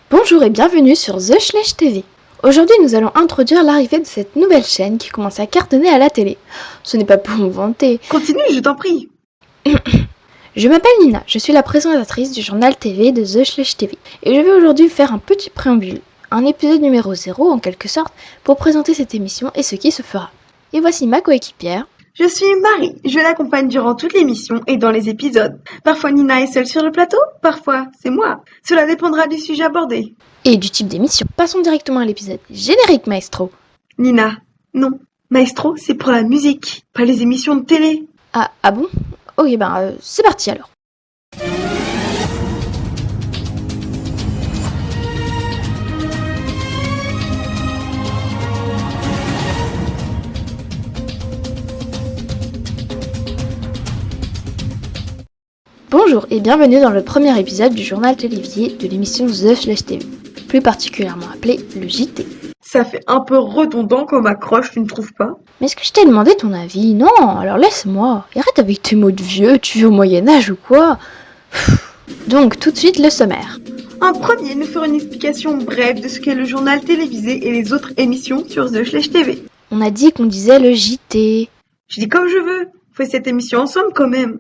Bonjour et bienvenue sur The Schlecht TV. Aujourd'hui, nous allons introduire l'arrivée de cette nouvelle chaîne qui commence à cartonner à la télé. Ce n'est pas pour me vanter. Continue, je t'en prie. Je m'appelle Nina, je suis la présentatrice du journal TV de The Schlecht TV. Et je vais aujourd'hui faire un petit préambule, un épisode numéro 0 en quelque sorte, pour présenter cette émission et ce qui se fera. Et voici ma coéquipière. Je suis Marie, je l'accompagne durant toute l'émission et dans les épisodes. Parfois Nina est seule sur le plateau, parfois c'est moi. Cela dépendra du sujet abordé. Et du type d'émission. Passons directement à l'épisode générique, maestro. Nina, non. Maestro, c'est pour la musique, pas les émissions de télé. Ah bon? Ok, c'est parti alors. Bonjour et bienvenue dans le premier épisode du journal télévisé de l'émission The Schlecht TV, plus particulièrement appelé le JT. Ça fait un peu redondant comme accroche, tu ne trouves pas? Mais est-ce que je t'ai demandé ton avis? Non, alors laisse-moi. Et arrête avec tes mots de vieux, tu vis au Moyen-Âge ou quoi? Donc tout de suite le sommaire. En premier, nous ferons une explication brève de ce qu'est le journal télévisé et les autres émissions sur The Schlecht TV. On a dit qu'on disait le JT. Je dis comme je veux. On fait cette émission ensemble quand même.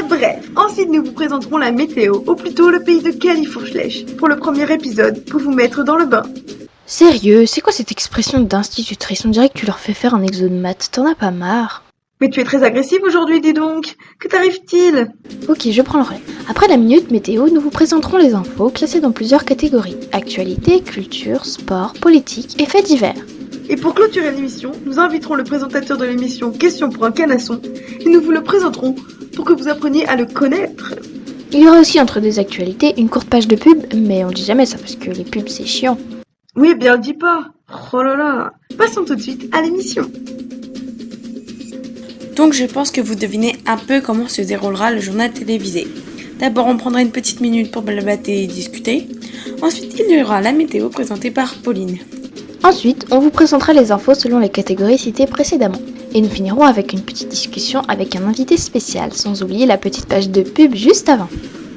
Bref, ensuite nous vous présenterons la météo, ou plutôt le pays de Califourchèche, pour le premier épisode, pour vous mettre dans le bain. Sérieux, c'est quoi cette expression d'institutrice? On dirait que tu leur fais faire un exo de maths, t'en as pas marre? Mais tu es très agressive aujourd'hui, dis donc. Que t'arrive-t-il? Ok, je prends le relais. Après la minute météo, nous vous présenterons les infos classées dans plusieurs catégories. Actualité, culture, sport, politique et faits divers. Et pour clôturer l'émission, nous inviterons le présentateur de l'émission Question pour un canasson et nous vous le présenterons pour que vous appreniez à le connaître. Il y aura aussi entre deux actualités une courte page de pub, mais on dit jamais ça parce que les pubs c'est chiant. Oui, bien le dis pas. Oh là là. Passons tout de suite à l'émission. Donc je pense que vous devinez un peu comment se déroulera le journal télévisé. D'abord on prendra une petite minute pour blablater et discuter. Ensuite il y aura la météo présentée par Pauline. Ensuite, on vous présentera les infos selon les catégories citées précédemment. Et nous finirons avec une petite discussion avec un invité spécial, sans oublier la petite page de pub juste avant.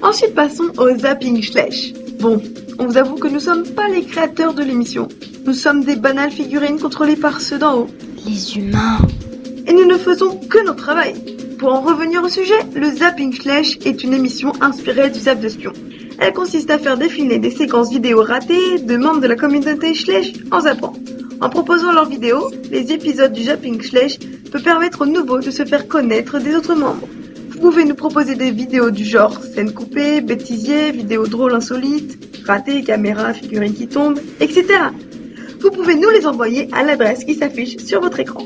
Ensuite passons au Zapping Schlecht. Bon, on vous avoue que nous sommes pas les créateurs de l'émission. Nous sommes des banales figurines contrôlées par ceux d'en haut. Les humains. Et nous ne faisons que notre travail. Pour en revenir au sujet, le Zapping Schlecht est une émission inspirée du Zap de Spion. Elle consiste à faire défiler des séquences vidéo ratées de membres de la communauté Schlecht en zappant. En proposant leurs vidéos, les épisodes du Zapping Schlecht peuvent permettre aux nouveaux de se faire connaître des autres membres. Vous pouvez nous proposer des vidéos du genre scène coupée, bêtisier, vidéos drôles insolites, ratées, caméra, figurines qui tombent, etc. Vous pouvez nous les envoyer à l'adresse qui s'affiche sur votre écran.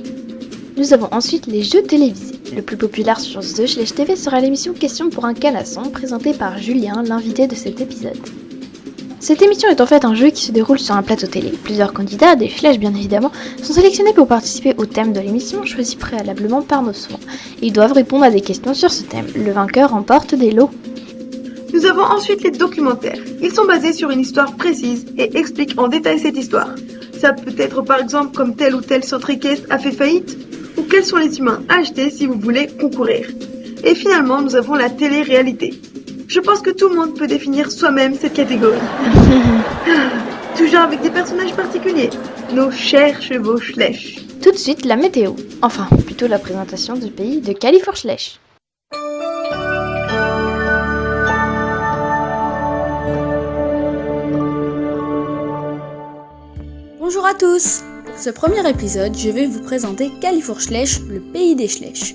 Nous avons ensuite les jeux télévisés. Le plus populaire sur The Schlecht TV sera l'émission Question pour un canasson, présentée par Julien, l'invité de cet épisode. Cette émission est en fait un jeu qui se déroule sur un plateau télé. Plusieurs candidats, des flèches bien évidemment, sont sélectionnés pour participer au thème de l'émission, choisi préalablement par nos soins. Ils doivent répondre à des questions sur ce thème. Le vainqueur remporte des lots. Nous avons ensuite les documentaires. Ils sont basés sur une histoire précise et expliquent en détail cette histoire. Ça peut être par exemple comme tel ou tel centre équestre a fait faillite, ou quels sont les humains à acheter si vous voulez concourir. Et finalement, nous avons la télé-réalité. Je pense que tout le monde peut définir soi-même cette catégorie. Toujours avec des personnages particuliers, nos chers chevaux Schlecht. Tout de suite, la météo. Enfin, plutôt la présentation du pays de Califourchèche. Bonjour à tous! Pour ce premier épisode, je vais vous présenter Califourchèche, le pays des Schlecht.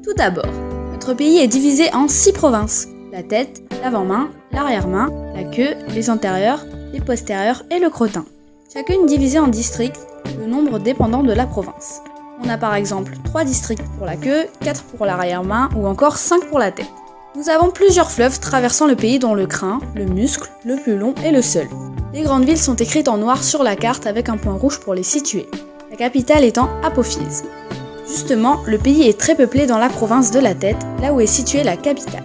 Tout d'abord, notre pays est divisé en 6 provinces. La tête, l'avant-main, l'arrière-main, la queue, les antérieurs, les postérieurs et le crottin. Chacune divisée en districts, le nombre dépendant de la province. On a par exemple 3 districts pour la queue, 4 pour l'arrière-main ou encore 5 pour la tête. Nous avons plusieurs fleuves traversant le pays dont le Crin, le Muscle, le plus long et le seul. Les grandes villes sont écrites en noir sur la carte avec un point rouge pour les situer. La capitale étant Apophis. Justement, le pays est très peuplé dans la province de la Tête, là où est située la capitale.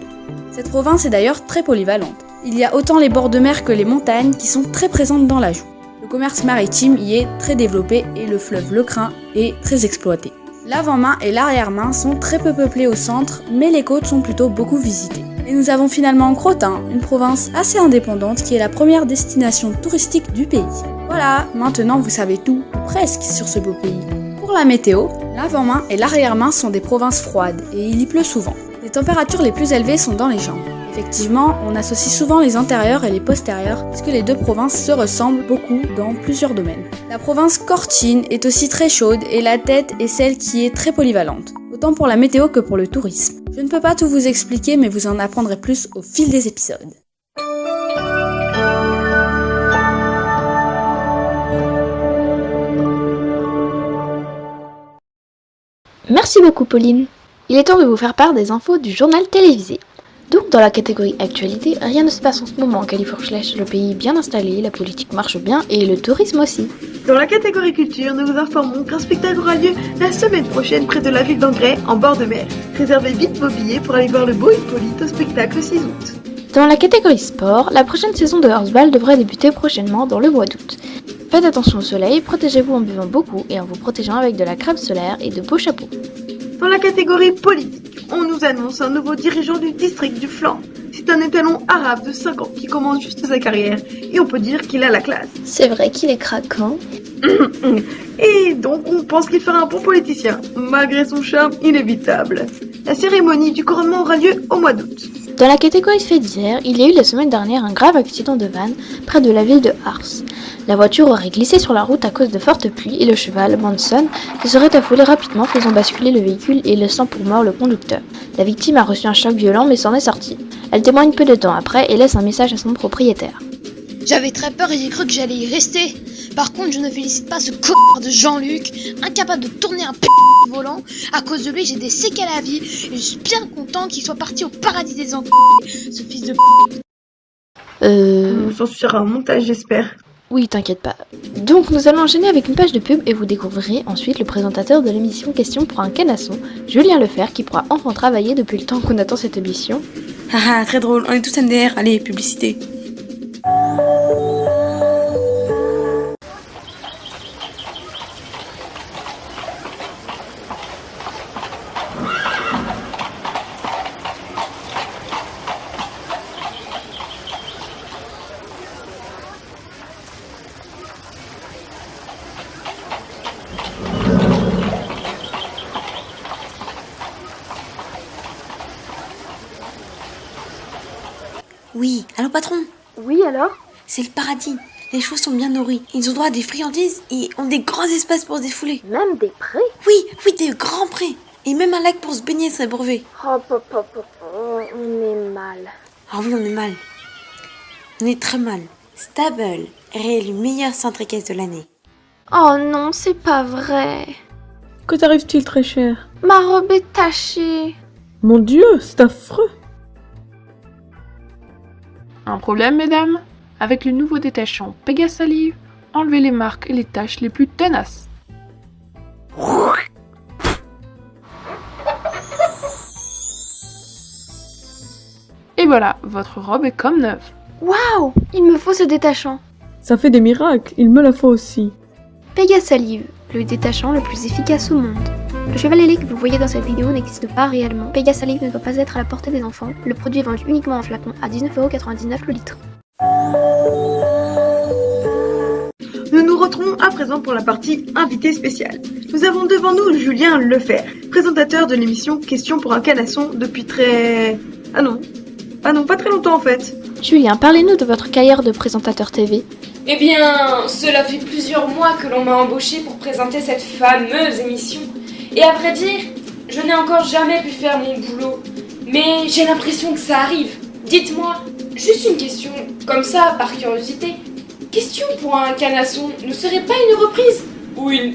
Cette province est d'ailleurs très polyvalente. Il y a autant les bords de mer que les montagnes qui sont très présentes dans l'ajout. Le commerce maritime y est très développé et le fleuve Le Crin est très exploité. L'avant-main et l'arrière-main sont très peu peuplés au centre, mais les côtes sont plutôt beaucoup visitées. Et nous avons finalement Crottin, une province assez indépendante qui est la première destination touristique du pays. Voilà, maintenant vous savez tout, ou presque, sur ce beau pays. Pour la météo, l'avant-main et l'arrière-main sont des provinces froides et il y pleut souvent. Les températures les plus élevées sont dans les jambes. Effectivement, on associe souvent les antérieurs et les postérieurs puisque les deux provinces se ressemblent beaucoup dans plusieurs domaines. La province Cortine est aussi très chaude et la tête est celle qui est très polyvalente, autant pour la météo que pour le tourisme. Je ne peux pas tout vous expliquer mais vous en apprendrez plus au fil des épisodes. Merci beaucoup Pauline. Il est temps de vous faire part des infos du journal télévisé. Donc dans la catégorie actualité, rien ne se passe en ce moment en Californie, le pays est bien installé, la politique marche bien et le tourisme aussi. Dans la catégorie culture, nous vous informons qu'un spectacle aura lieu la semaine prochaine près de la ville d'Angrais, en bord de mer. Réservez vite vos billets pour aller voir le beau Hippolyte au spectacle 6 août. Dans la catégorie sport, la prochaine saison de Horseball devrait débuter prochainement dans le mois d'août. Faites attention au soleil, protégez-vous en buvant beaucoup et en vous protégeant avec de la crème solaire et de beaux chapeaux. Dans la catégorie politique, on nous annonce un nouveau dirigeant du district du Flanc. C'est un étalon arabe de 5 ans qui commence juste sa carrière et on peut dire qu'il a la classe. C'est vrai qu'il est craquant. Et donc on pense qu'il fera un bon politicien, malgré son charme inévitable. La cérémonie du couronnement aura lieu au mois d'août. Dans la catégorie faits divers, il y a eu la semaine dernière un grave accident de van près de la ville de Ars. La voiture aurait glissé sur la route à cause de fortes pluies et le cheval, Manson, se serait affolé rapidement faisant basculer le véhicule et laissant pour mort le conducteur. La victime a reçu un choc violent mais s'en est sortie. Elle témoigne peu de temps après et laisse un message à son propriétaire. J'avais très peur et j'ai cru que j'allais y rester. Par contre, je ne félicite pas ce connard de Jean-Luc, incapable de tourner un volant. À cause de lui, j'ai des séquelles à vie et je suis bien content qu'il soit parti au paradis des enculés, ce fils de On censurera un montage, j'espère. Oui, t'inquiète pas. Donc nous allons enchaîner avec une page de pub et vous découvrirez ensuite le présentateur de l'émission Question pour un canasson, Julien Lefer, qui pourra enfin travailler depuis le temps qu'on attend cette émission. Haha, très drôle, on est tous MDR, allez, publicité. Oui, allô patron? Oui alors? C'est le paradis. Les chevaux sont bien nourris. Ils ont droit à des friandises et ont des grands espaces pour se défouler. Même des prés? Oui, des grands prés. Et même un lac pour se baigner serait brevet. Oh, on est mal. Ah oui, on est mal. On est très mal. Stable est réélu meilleur centre équestre de l'année. Oh non, c'est pas vrai. Que t'arrive-t-il, très cher? Ma robe est tachée. Mon Dieu, c'est affreux! Un problème, mesdames? Avec le nouveau détachant Pégasalive, enlevez les marques et les taches les plus tenaces. Et voilà, votre robe est comme neuve. Waouh, il me faut ce détachant. Ça fait des miracles, il me la faut aussi. Pégasalive, le détachant le plus efficace au monde. Le cheval ailé que vous voyez dans cette vidéo n'existe pas réellement. Pégasalive ne doit pas être à la portée des enfants. Le produit est vendu uniquement en flacon à 19,99€ le litre. Nous nous retrouvons à présent pour la partie invité spéciale. Nous avons devant nous Julien Lefer, présentateur de l'émission Question pour un canasson depuis très... Ah non, pas très longtemps en fait. Julien, parlez-nous de votre carrière de présentateur TV. Eh bien, cela fait plusieurs mois que l'on m'a embauché pour présenter cette fameuse émission. Et à vrai dire, je n'ai encore jamais pu faire mon boulot. Mais j'ai l'impression que ça arrive. Dites-moi, juste une question, comme ça, par curiosité. Question pour un canasson ne serait pas une reprise? Ou une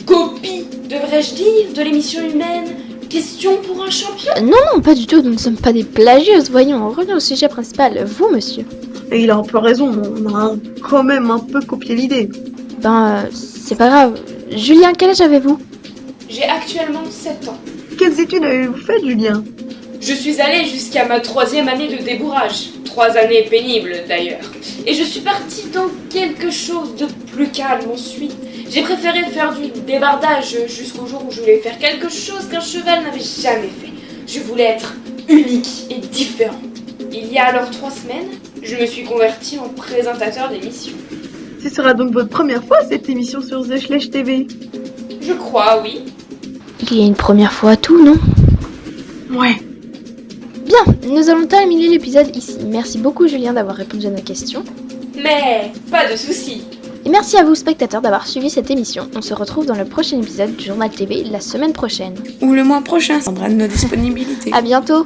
copie, devrais-je dire, de l'émission humaine Question pour un champion? Non, pas du tout, nous ne sommes pas des plagieuses, voyons, revenons au sujet principal, vous monsieur. Et il a un peu raison, on a quand même un peu copié l'idée. C'est pas grave. Julien, quel âge avez-vous? J'ai actuellement 7 ans. Quelles études avez-vous faites, Julien? Je suis allée jusqu'à ma 3e année de débourrage. 3 années pénibles d'ailleurs. Et je suis partie dans quelque chose de plus calme ensuite. J'ai préféré faire du débardage jusqu'au jour où je voulais faire quelque chose qu'un cheval n'avait jamais fait. Je voulais être unique et différente. Il y a alors 3 semaines, je me suis converti en présentateur d'émission. Ce sera donc votre première fois cette émission sur The Schlecht TV. Je crois, oui. Il y a une première fois à tout, non? Ouais. Bien, nous allons terminer l'épisode ici. Merci beaucoup Julien d'avoir répondu à nos questions. Mais pas de soucis. Et merci à vous spectateurs d'avoir suivi cette émission. On se retrouve dans le prochain épisode du Journal TV la semaine prochaine. Ou le mois prochain, ça dépendra de nos disponibilités. À bientôt!